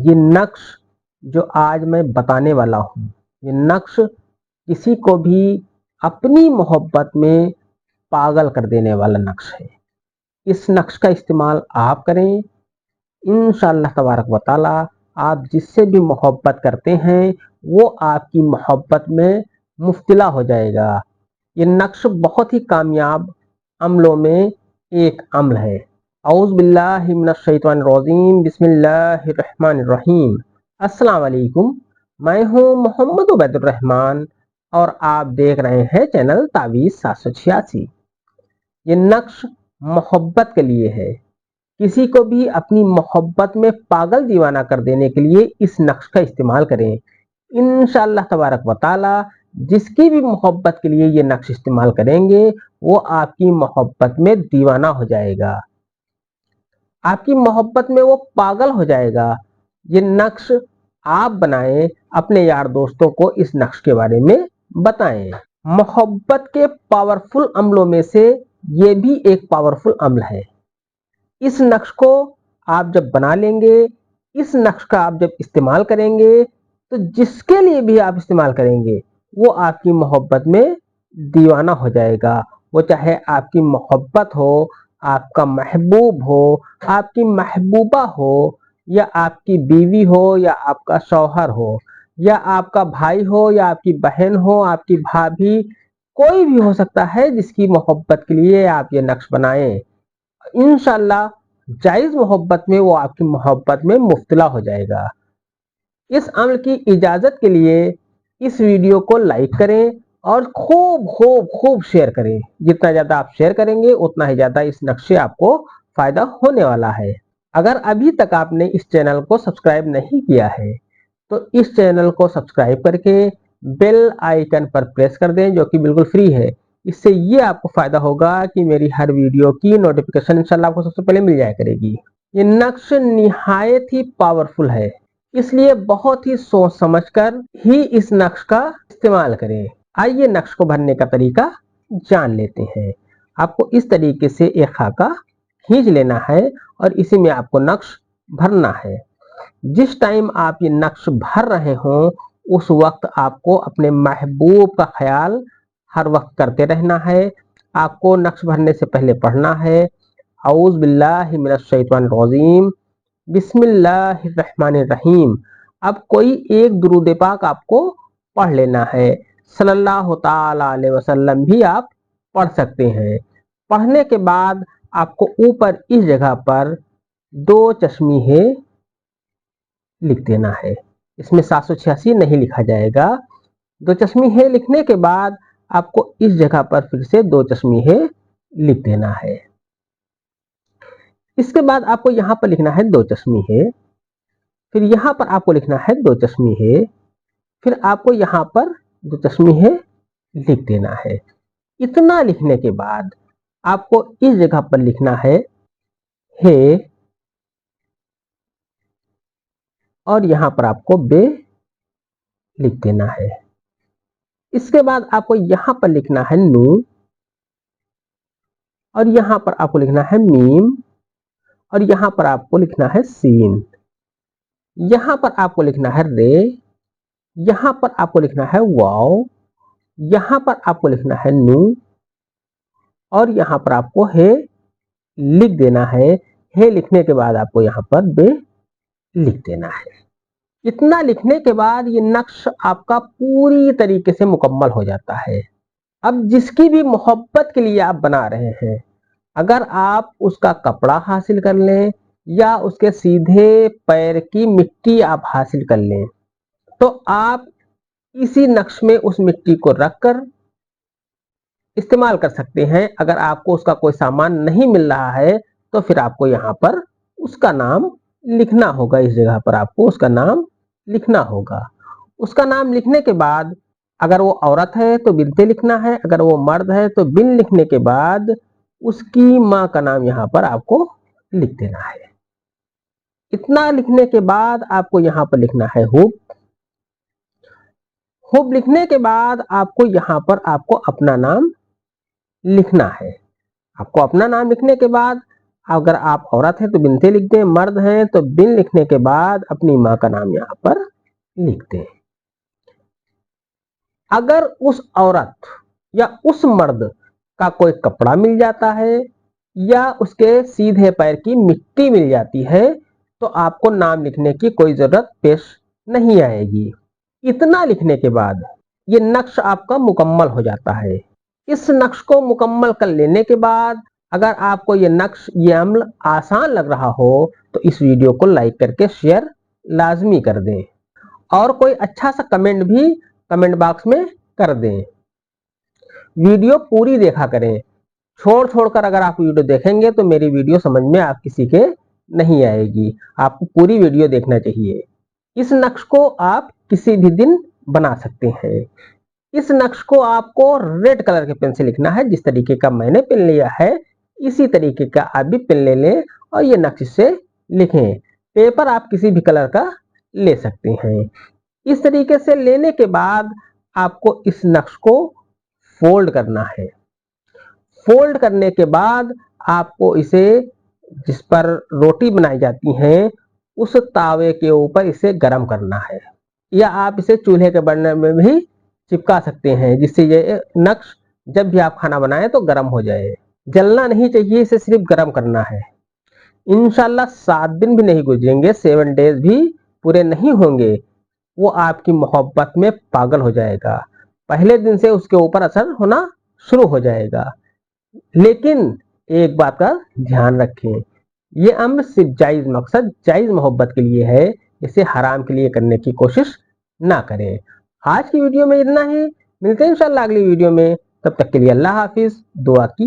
ये नक्श जो आज मैं बताने वाला हूँ, ये नक्श किसी को भी अपनी मोहब्बत में पागल कर देने वाला नक्श है। इस नक्श का इस्तेमाल आप करें, इंशाअल्लाह तबारक व तआला आप जिससे भी मोहब्बत करते हैं वो आपकी मोहब्बत में मुब्तला हो जाएगा। ये नक्श बहुत ही कामयाब अमलों में एक अमल है। औज़ु बिल्लाहि मिनश शैतानिर रजीम, बिस्मिल्लाहिर रहमानिर रहीम। अस्सलाम वालेकुम, मैं हूँ मोहम्मद उबैदुर रहमान और आप देख रहे हैं चैनल तावीज़ 786। ये नक्श मोहब्बत के लिए है। किसी को भी अपनी मोहब्बत में पागल दीवाना कर देने के लिए इस नक्श का इस्तेमाल करें। इंशाअल्लाह तबारक व तआला जिसकी भी मोहब्बत के लिए ये नक्श इस्तेमाल करेंगे वो आपकी मोहब्बत में दीवाना हो जाएगा, आपकी मोहब्बत में वो पागल हो जाएगा। ये नक्श आप बनाएं, अपने यार दोस्तों को इस नक्श के बारे में बताएं। मोहब्बत के पावरफुल अमलों में से ये भी एक पावरफुल अमल है। इस नक्श को आप जब बना लेंगे, इस नक्श का आप जब इस्तेमाल करेंगे तो जिसके लिए भी आप इस्तेमाल करेंगे वो आपकी मोहब्बत में दीवाना हो जाएगा। वो चाहे आपकी मोहब्बत हो, आपका महबूब हो, आपकी महबूबा हो, या आपकी बीवी हो, या आपका शौहर हो, या आपका भाई हो, या आपकी बहन हो, आपकी भाभी, कोई भी हो सकता है जिसकी मोहब्बत के लिए आप ये नक्श बनाएं। इंशाअल्लाह जायज मोहब्बत में वो आपकी मोहब्बत में मुब्तला हो जाएगा। इस अमल की इजाजत के लिए इस वीडियो को लाइक करें और खूब खूब खूब शेयर करें। जितना ज्यादा आप शेयर करेंगे उतना ही ज्यादा इस नक्श से आपको फायदा होने वाला है। अगर अभी तक आपने इस चैनल को सब्सक्राइब नहीं किया है तो इस चैनल को सब्सक्राइब करके बेल आइकन पर प्रेस कर दें, जो कि बिल्कुल फ्री है। इससे ये आपको फायदा होगा कि मेरी हर वीडियो की नोटिफिकेशन इंशाल्लाह आपको सबसे पहले मिल जाया करेगी। ये नक्श निहायत ही पावरफुल है, इसलिए बहुत ही सोच समझकर ही इस नक्श का इस्तेमाल करें। आइए नक्श को भरने का तरीका जान लेते हैं। आपको इस तरीके से एक खाका खींच लेना है और इसी में आपको नक्श भरना है। जिस टाइम आप ये नक्श भर रहे हो उस वक्त आपको अपने महबूब का ख्याल हर वक्त करते रहना है। आपको नक्श भरने से पहले पढ़ना है औज़ु बिल्लाहि मिनश शैतानिर रजीम, बिस्मिल्लाहिर रहमानिर रहीम। अब कोई एक दुरूद पाक आपको पढ़ लेना है। सल्लल्लाहु ताला अलैहि वसल्लम भी आप पढ़ सकते हैं। पढ़ने के बाद आपको ऊपर इस जगह पर 2 चश्मीहे लिख देना है। इसमें 786 नहीं लिखा जाएगा। 2 चश्मीहे लिखने के बाद आपको इस जगह पर फिर से 2 चश्मीहे लिख देना है। इसके बाद आपको यहाँ पर लिखना है 2 चश्मीहे, फिर यहाँ पर आपको लिखना है 2 चश्मीहे, फिर आपको यहाँ पर 2 चश्मीहे लिख देना है। इतना लिखने के बाद आपको इस जगह पर लिखना है हे, और यहाँ पर आपको बे लिख देना है। इसके बाद आपको यहाँ पर लिखना है नून, और यहाँ पर आपको लिखना है मीम, और यहाँ पर आपको लिखना है सीन, यहाँ पर आपको लिखना है रे, यहाँ पर आपको लिखना है वाव, यहाँ पर आपको लिखना है नू, और यहाँ पर आपको हे लिख देना है। हे लिखने के बाद आपको यहाँ पर बे लिख देना है। इतना लिखने के बाद ये नक्श आपका पूरी तरीके से मुकम्मल हो जाता है। अब जिसकी भी मोहब्बत के लिए आप बना रहे हैं, अगर आप उसका कपड़ा हासिल कर लें या उसके सीधे पैर की मिट्टी आप हासिल कर लें तो आप इसी नक्श में उस मिट्टी को रखकर इस्तेमाल कर सकते हैं। अगर आपको उसका कोई सामान नहीं मिल रहा है तो फिर आपको यहाँ पर उसका नाम लिखना होगा। इस जगह पर आपको उसका नाम लिखना होगा। उसका नाम लिखने के बाद अगर वो औरत है तो बिनते लिखना है, अगर वो मर्द है तो बिन लिखने के बाद उसकी माँ का नाम यहाँ पर आपको लिख देना है। इतना लिखने के बाद आपको यहाँ पर लिखना है हुब। हुब लिखने के बाद आपको यहाँ पर आपको अपना नाम लिखना है। आपको अपना नाम लिखने के बाद अगर आप औरत हैं तो बिनते लिख दें, मर्द हैं तो बिन लिखने के बाद अपनी माँ का नाम यहाँ पर लिख दें। अगर उस औरत या उस मर्द का कोई कपड़ा मिल जाता है या उसके सीधे पैर की मिट्टी मिल जाती है तो आपको नाम लिखने की कोई जरूरत पेश नहीं आएगी। इतना लिखने के बाद ये नक्श आपका मुकम्मल हो जाता है। इस नक्श को मुकम्मल कर लेने के बाद अगर आपको ये नक्श, ये अम्ल आसान लग रहा हो तो इस वीडियो को लाइक करके शेयर लाजमी कर दें और कोई अच्छा सा कमेंट भी कमेंट बॉक्स में कर दें। वीडियो पूरी देखा करें, छोड़कर अगर आप वीडियो देखेंगे तो मेरी वीडियो समझ में आप किसी के नहीं आएगी। आपको पूरी वीडियो देखना चाहिए। इस नक्श को आप किसी भी दिन बना सकते हैं। इस नक्श को आपको रेड कलर के पेन से लिखना है। जिस तरीके का मैंने पेन लिया है इसी तरीके का आप भी पेन ले लें और ये नक्श से लिखें। पेपर आप किसी भी कलर का ले सकते हैं। इस तरीके से लेने के बाद आपको इस नक्श को फोल्ड करना है। फोल्ड करने के बाद आपको इसे, जिस पर रोटी बनाई जाती है, उस तावे के ऊपर इसे गर्म करना है या आप इसे चूल्हे के बर्नर में भी चिपका सकते हैं जिससे ये नक्श जब भी आप खाना बनाएं तो गर्म हो जाए। जलना नहीं चाहिए, इसे सिर्फ गर्म करना है। इंशाल्लाह 7 दिन भी नहीं गुजरेंगे, 7 डेज भी पूरे नहीं होंगे, वो आपकी मोहब्बत में पागल हो जाएगा। पहले दिन से उसके ऊपर असर होना शुरू हो जाएगा। लेकिन एक बात का ध्यान रखें, ये अम्र सिर्फ जायज मकसद, जायज मोहब्बत के लिए है। इसे हराम के लिए करने की कोशिश ना करें। आज की वीडियो में इतना ही। मिलते हैं इंशाल्लाह अगली वीडियो में। तब तक के लिए अल्लाह हाफिज। दुआ की